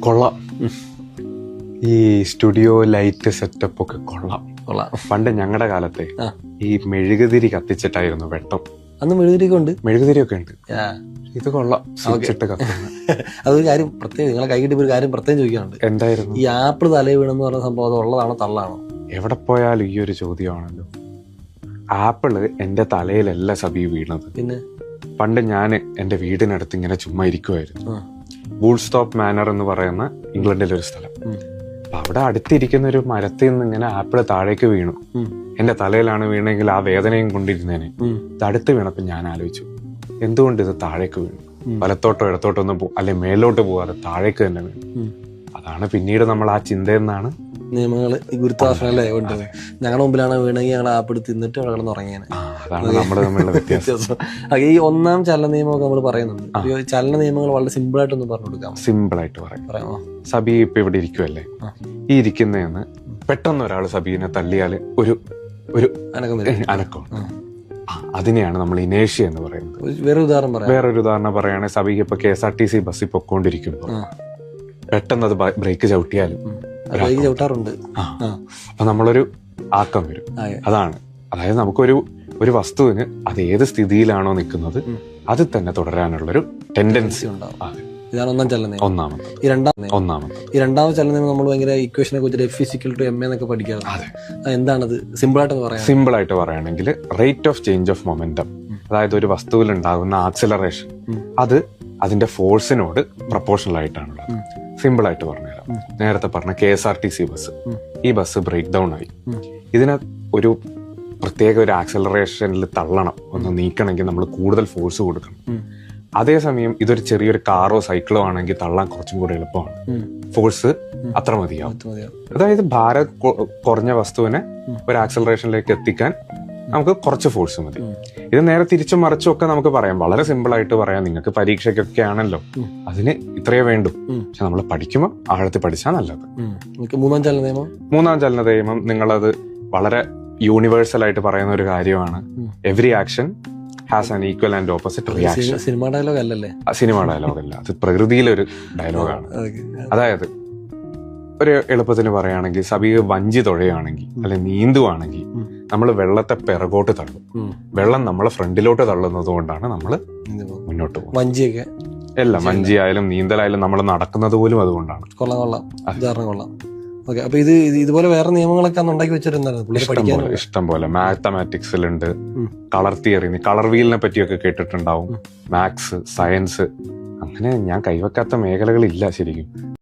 കൊള്ളാം. ഈ studio light setup ഒക്കെ കൊള്ളാം. പണ്ട് ഞങ്ങളുടെ കാലത്തെ ഈ മെഴുകുതിരി കത്തിച്ചിട്ടായിരുന്നു വെട്ടം. അന്ന് മെഴുകുതിരിയൊക്കെ ഉണ്ട്. ഇത് കൊള്ളാം. അതൊരു കാര്യം പ്രത്യേകം നിങ്ങളെ കൈ കിട്ടിയ ഒരു കാര്യം പ്രത്യേകം ചോദിക്കാനുണ്ട്. എന്തായിരുന്നു? ഈ ആപ്പിൾ തലയിൽ വീണെന്ന് പറഞ്ഞ സംഭവം അത് ഉള്ളതാണോ തള്ളാണോ? എവിടെ പോയാലും ഈ ഒരു ചോദ്യമാണല്ലോ. ആപ്പിള് എന്റെ തലയിലല്ല സബി വീണത്. പിന്നെ പണ്ട് ഞാൻ എന്റെ വീടിനടുത്ത് ഇങ്ങനെ ചുമ്മാ ഇരിക്കുമായിരുന്നു. വൂൾസ്റ്റോപ്പ് മാനർ എന്ന് പറയുന്ന ഇംഗ്ലണ്ടിലെ ഒരു സ്ഥലം. അപ്പൊ അവിടെ അടുത്തിരിക്കുന്ന ഒരു മരത്തിൽ നിന്ന് ഇങ്ങനെ ആപ്പിള് താഴേക്ക് വീണു. എന്റെ തലയിലാണ് വീണെങ്കിൽ ആ വേദനയും കൊണ്ടിരുന്നേനെ. ഇത് അടുത്ത് വീണപ്പോ ഞാൻ ആലോചിച്ചു, എന്തുകൊണ്ട് ഇത് താഴേക്ക് വീണു? വലത്തോട്ടോ ഇടത്തോട്ടോ ഒന്നും അല്ലെ മേലോട്ട് പോകാതെ താഴേക്ക് തന്നെ വീണു. അതാണ് പിന്നീട് നമ്മൾ ആ ചിന്തയിൽ നിന്നാണ് നിയമങ്ങള് ഈ ഗുരുത്വാകർഷണം അല്ലേ കൊണ്ട് ഞങ്ങളുടെ മുമ്പിലാണ് വീണെങ്കിൽ ഞങ്ങൾ ആപ്പിൾ തിന്നിട്ട് അവിടെ കിടന്ന് ഉറങ്ങിയാണ്. അതാണ് നമ്മുടെ തമ്മിലുള്ള വ്യത്യാസം. ഈ ഒന്നാം ചലന നിയമമൊക്കെ നമ്മൾ പറയുന്നുണ്ട്. ചലന നിയമങ്ങൾ വളരെ സിമ്പിൾ ആയിട്ടൊന്ന് പറഞ്ഞു കൊടുക്കാം. സിമ്പിൾ ആയിട്ട് പറയാമോ? സബി ഇപ്പൊ ഇവിടെ ഇരിക്കുവല്ലേ, ഈ ഇരിക്കുന്നതെന്ന് പെട്ടെന്ന് ഒരാൾ സബീനെ തല്ലിയാല് ഒരു ഒരു അനക്കം, അതിനെയാണ് നമ്മൾ ഇനേഷ്യ എന്ന് പറയുന്നത്. വേറൊരു ഉദാഹരണം പറയുകയാണെങ്കിൽ സബിക്ക് ഇപ്പൊ KSRTC ബസ്സിൽ പൊക്കോണ്ടിരിക്കുമ്പോ പെട്ടെന്ന് അത് ബ്രേക്ക് ചവിട്ടിയാലും ചവിട്ടാറുണ്ട്. അപ്പൊ നമ്മളൊരു ആക്കം വരും. അതാണ്, അതായത് നമുക്കൊരു വസ്തുവിന് അത് ഏത് സ്ഥിതിയിലാണോ നിൽക്കുന്നത് അതിൽ തന്നെ തുടരാനുള്ളൊരു ടെൻഡൻസി ഉണ്ടാവും. ഇതാണ് ഒന്നാം ചലനം. ഒന്നാമത്. ഈ രണ്ടാമത് ചലനം നമ്മൾ ഭയങ്കര ഇക്വേഷനെ കുറിച്ച് F=ma എന്നൊക്കെ പഠിക്കാറുണ്ട്. എന്താണത് സിമ്പിൾ ആയിട്ട് പറയാം? സിമ്പിൾ ആയിട്ട് പറയുകയാണെങ്കിൽ rate of change of momentum, അതായത് ഒരു വസ്തുവിൽ ഉണ്ടാകുന്ന ആക്സിലറേഷൻ അത് അതിന്റെ ഫോഴ്സിനോട് പ്രപ്പോർഷണൽ ആയിട്ടാണുള്ളത്. സിമ്പിൾ ആയിട്ട് പറഞ്ഞുതരാം. നേരത്തെ പറഞ്ഞ KSRTC ബസ്, ഈ ബസ് ബ്രേക്ക് ഡൗൺ ആയി. ഇതിന് ഒരു പ്രത്യേക ഒരു ആക്സിലറേഷനിൽ തള്ളണം, ഒന്ന് നീക്കണമെങ്കിൽ നമ്മൾ കൂടുതൽ ഫോഴ്സ് കൊടുക്കണം. അതേസമയം ഇതൊരു ചെറിയൊരു കാറോ സൈക്കിളോ ആണെങ്കിൽ തള്ളാൻ കുറച്ചും കൂടെ എളുപ്പമാണ്. ഫോഴ്സ് അത്ര മതിയാവും. അതായത് ഭാരം കുറഞ്ഞ വസ്തുവിനെ ഒരു ആക്സിലറേഷനിലേക്ക് എത്തിക്കാൻ നമുക്ക് കുറച്ച് ഫോഴ്സ് മതി. ഇത് നേരെ തിരിച്ചും മറിച്ചും ഒക്കെ നമുക്ക് പറയാം. വളരെ സിമ്പിൾ ആയിട്ട് പറയാം. നിങ്ങൾക്ക് പരീക്ഷയ്ക്കൊക്കെ ആണല്ലോ അതിന് ഇത്രയേ വേണ്ടൂ. പക്ഷെ നമ്മൾ പഠിക്കുമ്പോൾ ആഴത്തിൽ പഠിച്ചാൽ നല്ലത്. മൂന്നാം ചലന നിയമം നിങ്ങളത് വളരെ യൂണിവേഴ്സൽ ആയിട്ട് പറയുന്ന ഒരു കാര്യമാണ്. Every action has an equal and opposite reaction. Cinema dialogue അല്ലല്ലേ? സിനിമ ഡയലോഗ് അല്ല, അത് പ്രകൃതിയിലൊരു ഡയലോഗാണ്. അതായത് ഒരു എളുപ്പത്തിന് പറയുകയാണെങ്കിൽ സബി വഞ്ചി തുഴയുകയാണെങ്കിൽ അല്ലെങ്കിൽ നീന്തുവാണെങ്കിൽ നമ്മൾ വെള്ളത്തെ പിറകോട്ട് തള്ളും. വെള്ളം നമ്മളെ ഫ്രണ്ടിലോട്ട് തള്ളുന്നത് കൊണ്ടാണ് നമ്മൾ മുന്നോട്ട് പോകുന്നത്. വഞ്ചിയൊക്കെ എല്ലാം, വഞ്ചി ആയാലും നീന്തലായാലും നമ്മൾ നടക്കുന്നത് പോലും അതുകൊണ്ടാണ്. കൊള്ളാം. ഓക്കെ, അപ്പൊ ഇതുപോലെ വേറെ നിയമങ്ങളൊക്കെ ഉണ്ടാക്കി വെച്ചിട്ടുണ്ടായിരുന്നു. ഇഷ്ടം പോലെ മാത്തമാറ്റിക്സിലുണ്ട്, കളർ തിയറി, കളർ വീലിനെ പറ്റിയൊക്കെ കേട്ടിട്ടുണ്ടാവും, മാത്സ്, സയൻസ്, അങ്ങനെ ഞാൻ കൈവെക്കാത്ത മേഖലകളില്ല ശരിക്കും.